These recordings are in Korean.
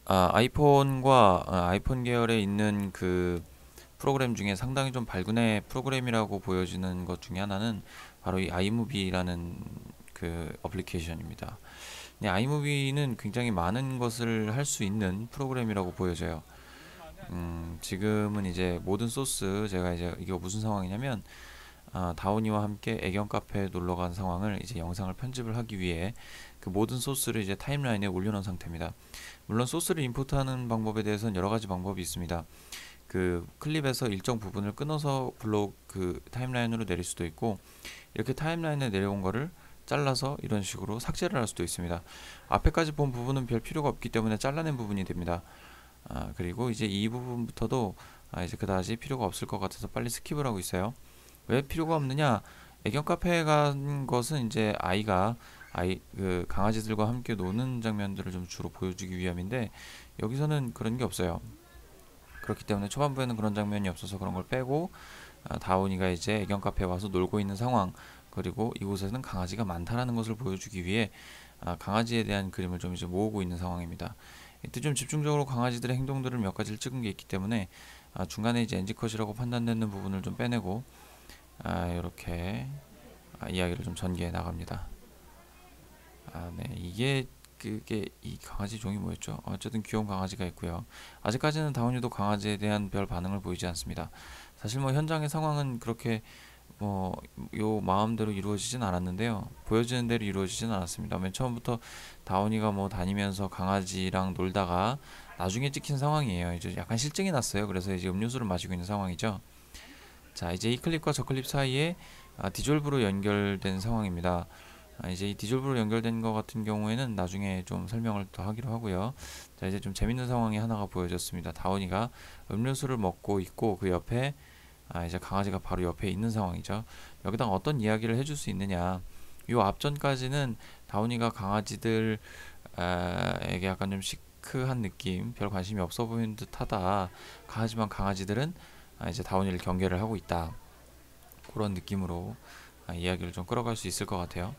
아이폰과 아이폰 계열에 있는 그 프로그램 중에 상당히 좀 발군의 프로그램이라고 보여지는 것 중에 하나는 바로 이 아이무비라는 그 어플리케이션입니다. 네, 아이무비는 굉장히 많은 것을 할 수 있는 프로그램이라고 보여져요. 지금은 이제 모든 소스, 제가 이제 이게 무슨 상황이냐면 다운이와 함께 애견 카페에 놀러 간 상황을 이제 영상을 편집을 하기 위해 그 모든 소스를 이제 타임라인에 올려놓은 상태입니다. 물론 소스를 임포트하는 방법에 대해서는 여러 가지 방법이 있습니다. 그 클립에서 일정 부분을 끊어서 블록 그 타임라인으로 내릴 수도 있고, 이렇게 타임라인에 내려온 거를 잘라서 이런 식으로 삭제를 할 수도 있습니다. 앞에까지 본 부분은 별 필요가 없기 때문에 잘라낸 부분이 됩니다. 그리고 이제 이 부분부터도 이제 그다지 필요가 없을 것 같아서 빨리 스킵을 하고 있어요. 왜 필요가 없느냐? 애견 카페에 간 것은 이제 그 강아지들과 함께 노는 장면들을 좀 주로 보여주기 위함인데, 여기서는 그런 게 없어요. 그렇기 때문에 초반부에는 그런 장면이 없어서 그런 걸 빼고, 다운이가 이제 애견 카페에 와서 놀고 있는 상황, 그리고 이곳에는 강아지가 많다라는 것을 보여주기 위해 강아지에 대한 그림을 좀 이제 모으고 있는 상황입니다. 이때 좀 집중적으로 강아지들의 행동들을 몇 가지를 찍은 게 있기 때문에 중간에 이제 NG 컷이라고 판단되는 부분을 좀 빼내고 이렇게 이야기를 좀 전개해 나갑니다. 네, 이게 그게 이 강아지 종이 뭐였죠? 어쨌든 귀여운 강아지가 있고요. 아직까지는 다운이도 강아지에 대한 별 반응을 보이지 않습니다. 사실 뭐 현장의 상황은 그렇게 뭐 요 마음대로 이루어지진 않았는데요. 보여지는 대로 이루어지진 않았습니다. 맨 처음부터 다운이가 뭐 다니면서 강아지랑 놀다가 나중에 찍힌 상황이에요. 이제 약간 실증이 났어요. 그래서 이제 음료수를 마시고 있는 상황이죠. 자, 이제 이 클립과 저 클립 사이에 디졸브로 연결된 상황입니다. 이제 이 디졸브로 연결된 것 같은 경우에는 나중에 좀 설명을 더 하기로 하고요. 자, 이제 좀 재밌는 상황이 하나가 보여졌습니다. 다운이가 음료수를 먹고 있고 그 옆에 이제 강아지가 바로 옆에 있는 상황이죠. 여기다가 어떤 이야기를 해줄 수 있느냐. 요 앞전까지는 다운이가 강아지들에게 약간 좀 시크한 느낌, 별 관심이 없어 보이는 듯하다. 하지만 강아지들은 이제 다운이를 경계를 하고 있다. 그런 느낌으로 이야기를 좀 끌어갈 수 있을 것 같아요.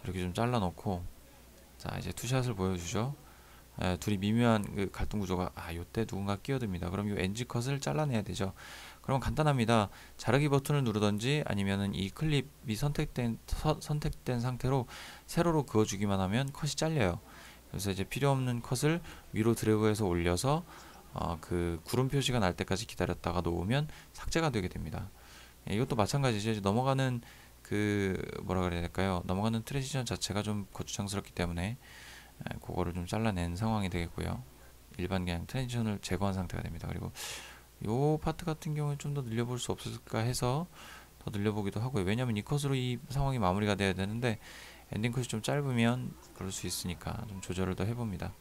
이렇게 좀 잘라놓고, 자 이제 투샷을 보여주죠. 둘이 미묘한 그 갈등 구조가 요때 누군가 끼어듭니다. 그럼 요 NG 컷을 잘라내야 되죠. 그럼 간단합니다. 자르기 버튼을 누르던지 아니면은 이 클립이 선택된 상태로 세로로 그어주기만 하면 컷이 잘려요. 그래서 이제 필요 없는 컷을 위로 드래그해서 올려서 그 구름 표시가 날 때까지 기다렸다가 놓으면 삭제가 되게 됩니다. 이것도 마찬가지죠. 이제 넘어가는 그 뭐라 그래야 될까요? 넘어가는 트랜지션 자체가 좀 거추장스럽기 때문에 그거를 좀 잘라낸 상황이 되겠고요. 일반 그냥 트랜지션을 제거한 상태가 됩니다. 그리고 요 파트 같은 경우는 좀 더 늘려볼 수 없을까 해서 더 늘려보기도 하고요. 왜냐면 이 컷으로 이 상황이 마무리가 돼야 되는데 엔딩 컷이 좀 짧으면 그럴 수 있으니까 좀 조절을 더 해봅니다.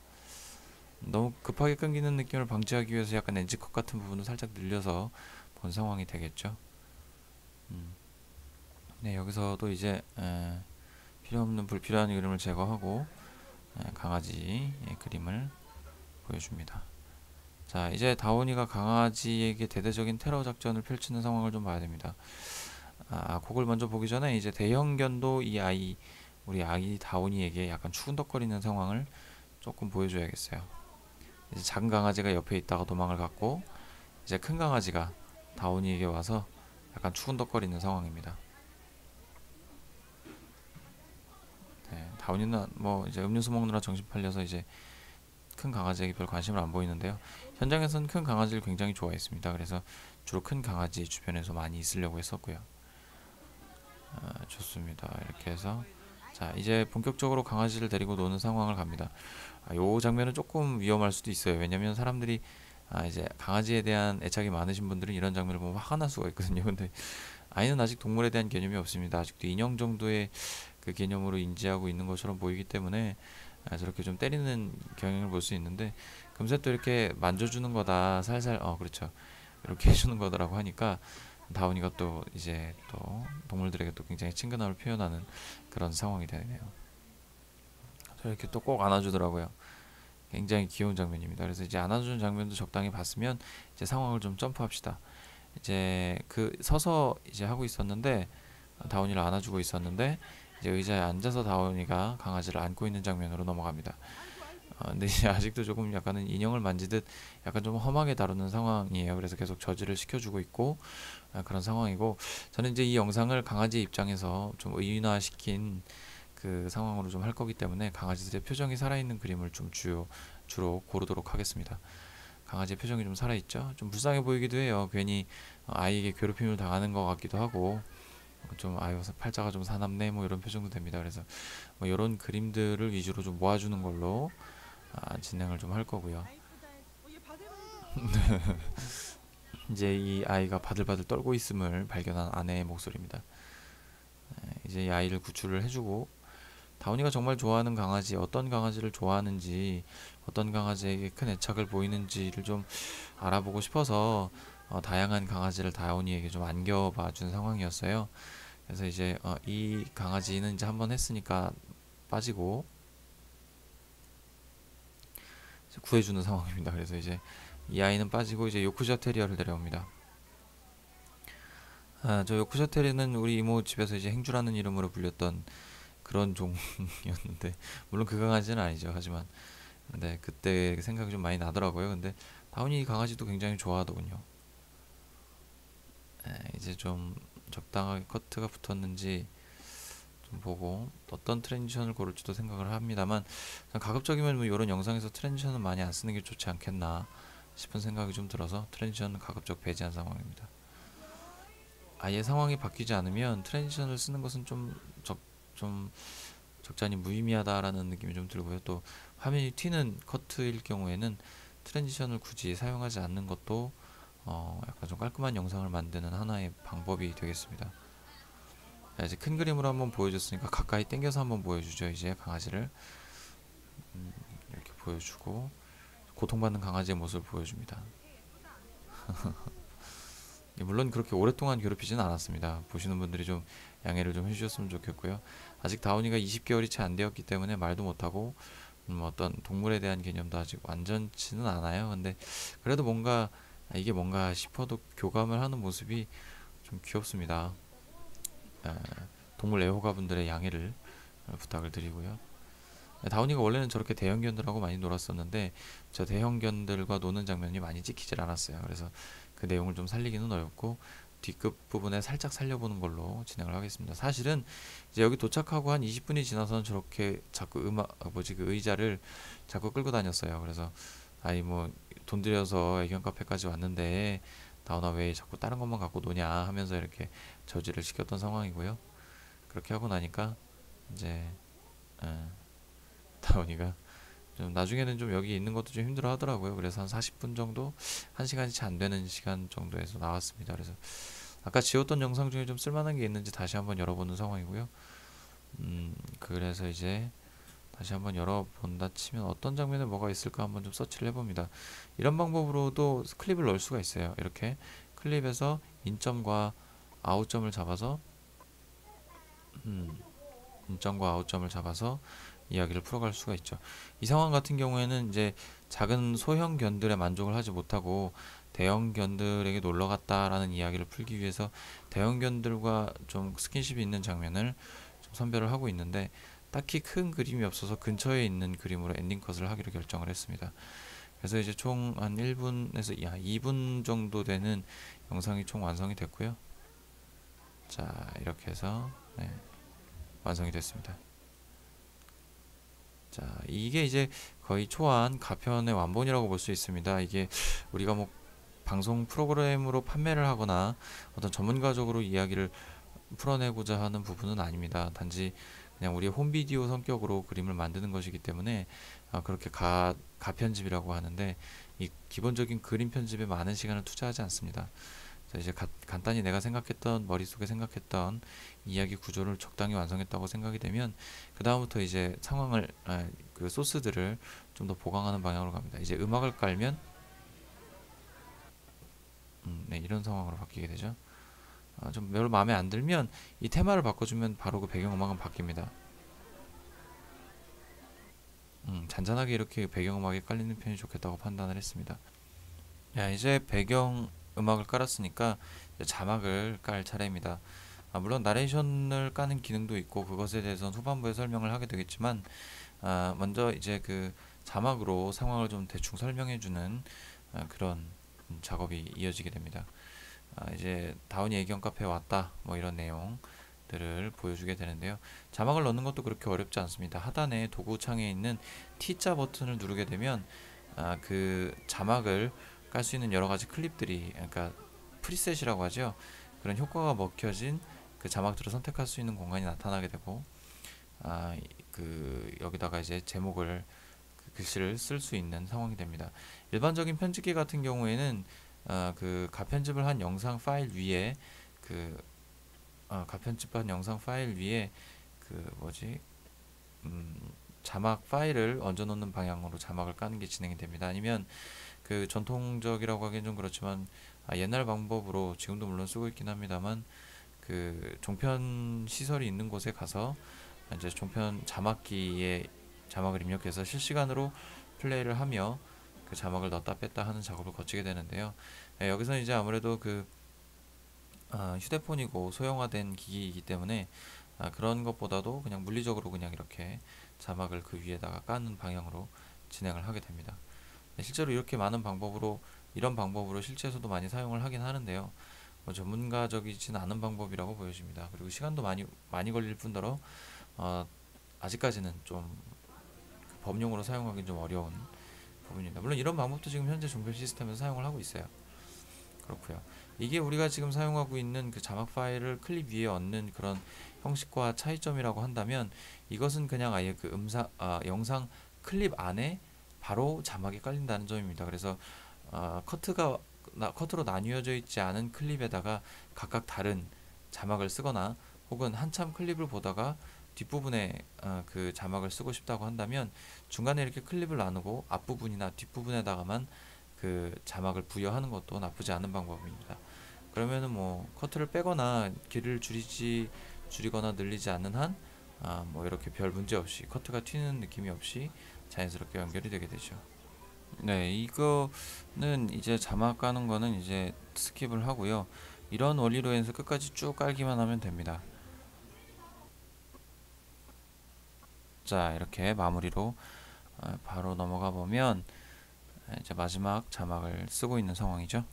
너무 급하게 끊기는 느낌을 방지하기 위해서 약간 엔지 컷 같은 부분을 살짝 늘려서 본 상황이 되겠죠. 네, 여기서도 이제 필요 없는 불필요한 그림을 제거하고 강아지 그림을 보여줍니다. 자, 이제 다온이가 강아지에게 대대적인 테러 작전을 펼치는 상황을 좀 봐야 됩니다. 그걸 먼저 보기 전에 이제 대형견도 우리 아기 다온이에게 약간 추근덕거리는 상황을 조금 보여줘야겠어요. 이제 작은 강아지가 옆에 있다가 도망을 갔고, 이제 큰 강아지가 다온이에게 와서 약간 추근덕거리는 상황입니다. 네, 다온이는 뭐 이제 음료수 먹느라 정신 팔려서 이제 큰 강아지에게 별 관심을 안 보이는데요. 현장에서는 큰 강아지를 굉장히 좋아했습니다. 그래서 주로 큰 강아지 주변에서 많이 있으려고 했었고요. 좋습니다. 이렇게 해서 자 이제 본격적으로 강아지를 데리고 노는 상황을 갑니다. 요 장면은 조금 위험할 수도 있어요. 왜냐면 사람들이 이제 강아지에 대한 애착이 많으신 분들은 이런 장면을 보면 화가 날 수가 있거든요. 근데 아이는 아직 동물에 대한 개념이 없습니다. 아직도 인형 정도의 그 개념으로 인지하고 있는 것처럼 보이기 때문에 저렇게 좀 때리는 경향을 볼 수 있는데, 금세 또 이렇게 만져주는 거다 살살 그렇죠, 이렇게 해주는 거더라고 하니까 다운이가 또 이제 또 동물들에게 또 굉장히 친근함을 표현하는 그런 상황이 되네요. 이렇게 또 꼭 안아주더라고요. 굉장히 귀여운 장면입니다. 그래서 이제 안아주는 장면도 적당히 봤으면 이제 상황을 좀 점프합시다. 이제 그 서서 이제 하고 있었는데 다운이를 안아주고 있었는데 이제 의자에 앉아서 다운이가 강아지를 안고 있는 장면으로 넘어갑니다. 근데 이제 아직도 조금 약간은 인형을 만지듯 약간 좀 험하게 다루는 상황이에요. 그래서 계속 저지를 시켜주고 있고 그런 상황이고, 저는 이제 이 영상을 강아지 입장에서 좀 의인화시킨 그 상황으로 좀 할 거기 때문에 강아지들의 표정이 살아있는 그림을 좀 주로 고르도록 하겠습니다. 강아지의 표정이 좀 살아있죠? 좀 불쌍해 보이기도 해요. 괜히 아이에게 괴롭힘을 당하는 것 같기도 하고, 좀 아유 팔자가 좀 사납네 뭐 이런 표정도 됩니다. 그래서 뭐 이런 그림들을 위주로 좀 모아주는 걸로 진행을 좀 할 거고요. 이제 이 아이가 바들바들 떨고 있음을 발견한 아내의 목소리입니다. 이제 이 아이를 구출을 해주고, 다운이가 정말 좋아하는 강아지, 어떤 강아지를 좋아하는지, 어떤 강아지에게 큰 애착을 보이는지를 좀 알아보고 싶어서 다양한 강아지를 다운이에게 좀 안겨봐 준 상황이었어요. 그래서 이제 이 강아지는 이제 한번 했으니까 빠지고 이제 구해주는 상황입니다. 그래서 이제 이 아이는 빠지고 이제 요크셔 테리어를 데려옵니다. 저 요크셔 테리는 우리 이모 집에서 이제 행주라는 이름으로 불렸던 그런 종이었는데, 물론 그 강아지는 아니죠. 하지만 네, 그때 생각이 좀 많이 나더라고요. 근데 다운이 강아지도 굉장히 좋아하더군요. 이제 좀 적당하게 커트가 붙었는지 좀 보고 어떤 트랜지션을 고를지도 생각을 합니다만, 가급적이면 뭐 이런 영상에서 트랜지션은 많이 안 쓰는 게 좋지 않겠나 싶은 생각이 좀 들어서 트랜지션은 가급적 배제한 상황입니다. 아예 상황이 바뀌지 않으면 트랜지션을 쓰는 것은 좀 적잖이 무의미하다라는 느낌이 좀 들고요. 또 화면이 튀는 커트일 경우에는 트랜지션을 굳이 사용하지 않는 것도 약간 좀 깔끔한 영상을 만드는 하나의 방법이 되겠습니다. 자, 이제 큰 그림으로 한번 보여줬으니까 가까이 당겨서 한번 보여주죠. 이제 강아지를 이렇게 보여주고 고통받는 강아지의 모습을 보여줍니다. 물론 그렇게 오랫동안 괴롭히지는 않았습니다. 보시는 분들이 좀 양해를 좀 해주셨으면 좋겠고요. 아직 다운이가 20개월이 채 안 되었기 때문에 말도 못하고 어떤 동물에 대한 개념도 아직 완전치는 않아요. 근데 그래도 뭔가 이게 뭔가 싶어도 교감을 하는 모습이 좀 귀엽습니다. 에, 동물 애호가분들의 양해를 부탁을 드리고요. 다운이가 원래는 저렇게 대형견들하고 많이 놀았었는데 저 대형견들과 노는 장면이 많이 찍히질 않았어요. 그래서 그 내용을 좀 살리기는 어렵고 뒷급 부분에 살짝 살려보는 걸로 진행을 하겠습니다. 사실은 이제 여기 도착하고 한 20분이 지나서는 저렇게 자꾸 그 의자를 자꾸 끌고 다녔어요. 그래서 아니 뭐 돈 들여서 애견 카페까지 왔는데 다운아 왜 자꾸 다른 것만 갖고 노냐 하면서 이렇게 저지를 시켰던 상황이고요. 그렇게 하고 나니까 이제 다운이가 좀 나중에는 좀 여기 있는 것도 좀 힘들어 하더라고요. 그래서 한 40분 정도, 1시간이 채 안 되는 시간 정도에서 나왔습니다. 그래서 아까 지웠던 영상 중에 좀 쓸만한 게 있는지 다시 한번 열어보는 상황이고요. 그래서 이제 다시 한번 열어본다 치면 어떤 장면에 뭐가 있을까 한번 좀 서치를 해봅니다. 이런 방법으로도 클립을 넣을 수가 있어요. 이렇게 클립에서 인점과 아웃점을 잡아서 인점과 아웃점을 잡아서 이야기를 풀어갈 수가 있죠. 이 상황 같은 경우에는 이제 작은 소형 견들에 만족을 하지 못하고 대형 견들에게 놀러 갔다라는 이야기를 풀기 위해서 대형 견들과 좀 스킨십이 있는 장면을 좀 선별을 하고 있는데, 딱히 큰 그림이 없어서 근처에 있는 그림으로 엔딩 컷을 하기로 결정을 했습니다. 그래서 이제 총 한 1분에서 2분 정도 되는 영상이 총 완성이 됐고요. 자, 이렇게 해서 네, 완성이 됐습니다. 자, 이게 이제 거의 초안 가편의 완본이라고 볼 수 있습니다. 이게 우리가 뭐 방송 프로그램으로 판매를 하거나 어떤 전문가적으로 이야기를 풀어내고자 하는 부분은 아닙니다. 단지 그냥 우리의 홈비디오 성격으로 그림을 만드는 것이기 때문에 그렇게 가편집이라고 하는데, 이 기본적인 그림 편집에 많은 시간을 투자하지 않습니다. 자, 이제 간단히 내가 생각했던 머릿속에 생각했던 이야기 구조를 적당히 완성했다고 생각이 되면 그 다음부터 이제 상황을 그 소스들을 좀 더 보강하는 방향으로 갑니다. 이제 음악을 깔면 네, 이런 상황으로 바뀌게 되죠. 좀 별로 마음에 안 들면 이 테마를 바꿔주면 바로 그 배경음악은 바뀝니다. 잔잔하게 이렇게 배경음악이 깔리는 편이 좋겠다고 판단을 했습니다. 야, 이제 배경음악을 깔았으니까 이제 자막을 깔 차례입니다. 물론 나레이션을 까는 기능도 있고 그것에 대해서는 후반부에 설명을 하게 되겠지만, 먼저 이제 그 자막으로 상황을 좀 대충 설명해주는 그런 작업이 이어지게 됩니다. 이제 다운이 애견 카페에 왔다 뭐 이런 내용들을 보여주게 되는데요. 자막을 넣는 것도 그렇게 어렵지 않습니다. 하단에 도구창에 있는 T자 버튼을 누르게 되면 그 자막을 깔 수 있는 여러 가지 클립들이, 그러니까 프리셋이라고 하죠. 그런 효과가 먹혀진 그 자막들을 선택할 수 있는 공간이 나타나게 되고, 그 여기다가 이제 제목을, 그 글씨를 쓸 수 있는 상황이 됩니다. 일반적인 편집기 같은 경우에는 그 가편집을 한 영상 파일 위에 가편집한 영상 파일 위에 자막 파일을 얹어 놓는 방향으로 자막을 까는 게 진행이 됩니다. 아니면 그 전통적이라고 하기엔 좀 그렇지만 옛날 방법으로 지금도 물론 쓰고 있긴 합니다만, 그 종편 시설이 있는 곳에 가서 이제 종편 자막기에 자막을 입력해서 실시간으로 플레이를 하며 그 자막을 넣었다 뺐다 하는 작업을 거치게 되는데요. 여기서 이제 아무래도 휴대폰이고 소형화된 기기이기 때문에 그런 것보다도 그냥 물리적으로 그냥 이렇게 자막을 그 위에다가 까는 방향으로 진행을 하게 됩니다. 실제로 이렇게 많은 방법으로, 이런 방법으로 실제에서도 많이 사용을 하긴 하는데요. 전문가적이진 않은 방법이라고 보여집니다. 그리고 시간도 많이 걸릴 뿐더러 아직까지는 좀 범용으로 사용하기 좀 어려운 부분입니다. 물론 이런 방법도 지금 현재 종편 시스템에서 사용을 하고 있어요. 그렇고요. 이게 우리가 지금 사용하고 있는 그 자막 파일을 클립 위에 얹는 그런 형식과 차이점이라고 한다면, 이것은 그냥 아예 그 영상 클립 안에 바로 자막이 깔린다는 점입니다. 그래서 커트로 나뉘어져 있지 않은 클립에다가 각각 다른 자막을 쓰거나, 혹은 한참 클립을 보다가 뒷부분에 그 자막을 쓰고 싶다고 한다면 중간에 이렇게 클립을 나누고 앞부분이나 뒷부분에다가만 그 자막을 부여하는 것도 나쁘지 않은 방법입니다. 그러면은 뭐 커트를 빼거나 길이를 줄이거나 늘리지 않는 한 뭐 이렇게 별 문제 없이, 커트가 튀는 느낌이 없이 자연스럽게 연결이 되게 되죠. 네, 이거는 이제 자막 까는 거는 이제 스킵을 하고요. 이런 원리로 해서 끝까지 쭉 깔기만 하면 됩니다. 자, 이렇게 마무리로 바로 넘어가 보면 이제 마지막 자막을 쓰고 있는 상황이죠.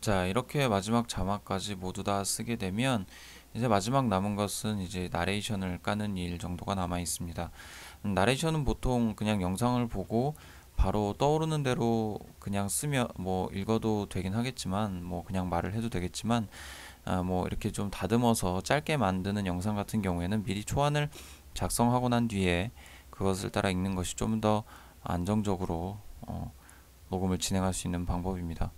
자, 이렇게 마지막 자막까지 모두 다 쓰게 되면 이제 마지막 남은 것은 이제 나레이션을 까는 일 정도가 남아 있습니다. 나레이션은 보통 그냥 영상을 보고 바로 떠오르는 대로 그냥 쓰며 뭐 읽어도 되긴 하겠지만, 뭐 그냥 말을 해도 되겠지만, 뭐 이렇게 좀 다듬어서 짧게 만드는 영상 같은 경우에는 미리 초안을 작성하고 난 뒤에 그것을 따라 읽는 것이 좀 더 안정적으로 녹음을 진행할 수 있는 방법입니다.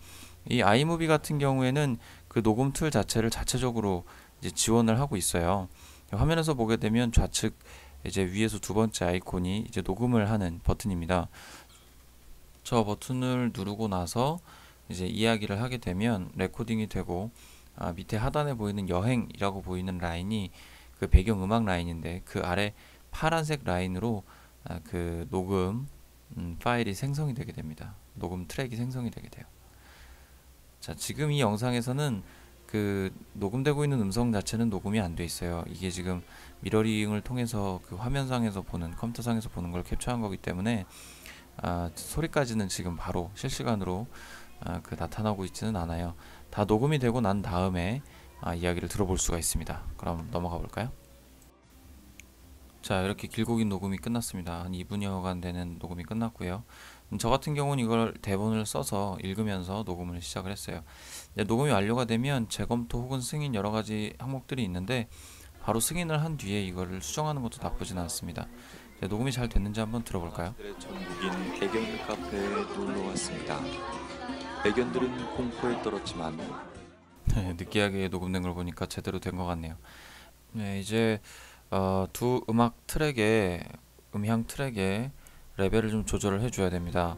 이 아이무비 같은 경우에는 그 녹음 툴 자체를 자체적으로 이제 지원을 하고 있어요. 화면에서 보게 되면 좌측 이제 위에서 두 번째 아이콘이 이제 녹음을 하는 버튼입니다. 저 버튼을 누르고 나서 이제 이야기를 하게 되면 레코딩이 되고, 밑에 하단에 보이는 여행이라고 보이는 라인이 그 배경음악 라인인데, 그 아래 파란색 라인으로 그 녹음 파일이 생성이 되게 됩니다. 녹음 트랙이 생성이 되게 돼요. 자, 지금 이 영상에서는 그 녹음되고 있는 음성 자체는 녹음이 안 돼 있어요. 이게 지금 미러링을 통해서 그 화면상에서 보는, 컴퓨터상에서 보는 걸 캡처한 거기 때문에 소리까지는 지금 바로 실시간으로 나타나고 있지는 않아요. 다 녹음이 되고 난 다음에 이야기를 들어볼 수가 있습니다. 그럼 넘어가 볼까요? 자, 이렇게 길고 긴 녹음이 끝났습니다. 한 2분여간 되는 녹음이 끝났고요. 저 같은 경우는 이걸 대본을 써서 읽으면서 녹음을 시작을 했어요. 녹음이 완료가 되면 재검토 혹은 승인 여러 가지 항목들이 있는데, 바로 승인을 한 뒤에 이거를 수정하는 것도 나쁘진 않습니다. 녹음이 잘 됐는지 한번 들어볼까요? 전국인 애견 카페에 놀러 왔습니다. 애견들은 공포에 떨었지만 느끼하게 녹음된 걸 보니까 제대로 된 것 같네요. 네, 이제 두 음악 트랙의 음향 트랙의 레벨을 좀 조절을 해줘야 됩니다.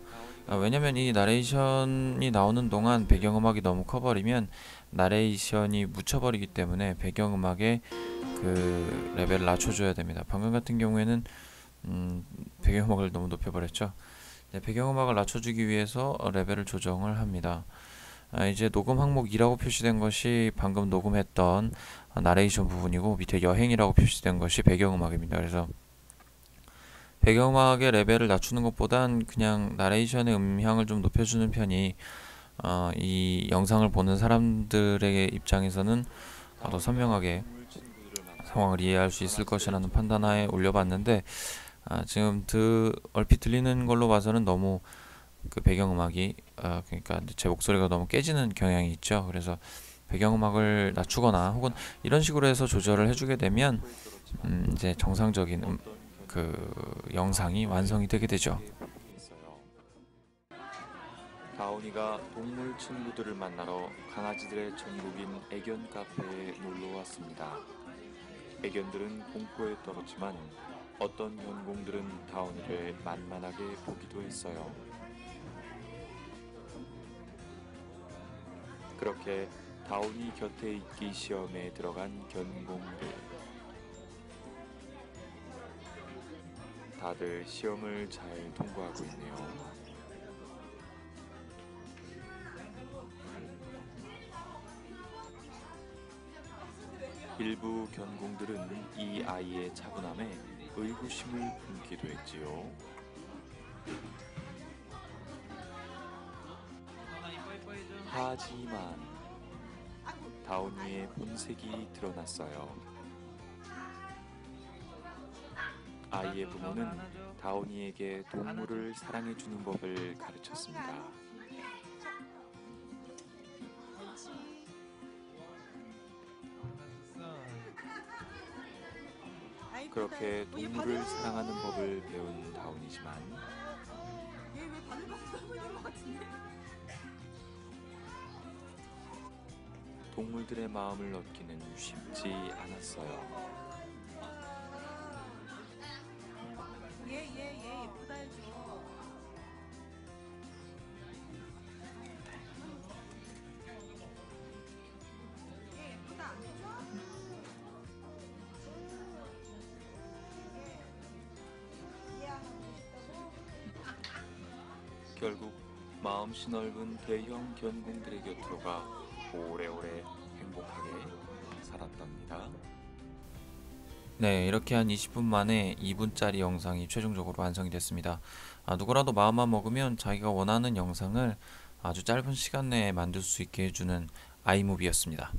왜냐면 이 나레이션이 나오는 동안 배경음악이 너무 커버리면 나레이션이 묻혀버리기 때문에 배경음악의 그 레벨을 낮춰줘야 됩니다. 방금 같은 경우에는 배경음악을 너무 높여버렸죠. 네, 배경음악을 낮춰주기 위해서 레벨을 조정을 합니다. 이제 녹음 항목 2라고 표시된 것이 방금 녹음했던 나레이션 부분이고, 밑에 여행이라고 표시된 것이 배경음악입니다. 그래서 배경음악의 레벨을 낮추는 것보단 그냥 나레이션의 음향을 좀 높여주는 편이 이 영상을 보는 사람들의 입장에서는 더 선명하게 상황을 이해할 수 있을 것이라는 판단하에 올려봤는데, 지금 얼핏 들리는 걸로 봐서는 너무 그 배경음악이 그러니까 제 목소리가 너무 깨지는 경향이 있죠. 그래서 배경음악을 낮추거나 혹은 이런 식으로 해서 조절을 해주게 되면 이제 정상적인 그 영상이 완성이 되게 되죠. 다온이가 동물 친구들을 만나러 강아지들의 천국인 애견 카페에 놀러 왔습니다. 애견들은 공포에 떨었지만 어떤 견공들은 다온이를 만만하게 보기도 했어요. 그렇게 다온이 곁에 있기 시험에 들어간 견공들. 다들 시험을 잘 통과하고 있네요. 일부 견공들은 이 아이의 차분함에 의구심을 품기도 했지요. 하지만 다온이의 본색이 드러났어요. 아이의 부모는 다온이에게 동물을 사랑해주는 법을 가르쳤습니다. 그렇게 동물을 사랑하는 법을 배운 다온이지만 얘왜 바늘바늘 하고 있는 것 같은데? 동물들의 마음을 얻기는 쉽지 않았어요. 얘 예쁘다 해줘. 얘 예쁘다 안 해줘? 결국 마음씨 넓은 대형 견공들의 곁으로 가 오래오래 행복하게 살았답니다. 네, 이렇게 한 20분 만에 2분짜리 영상이 최종적으로 완성이 됐습니다. 누구라도 마음만 먹으면 자기가 원하는 영상을 아주 짧은 시간 내에 만들 수 있게 해주는 아이무비였습니다.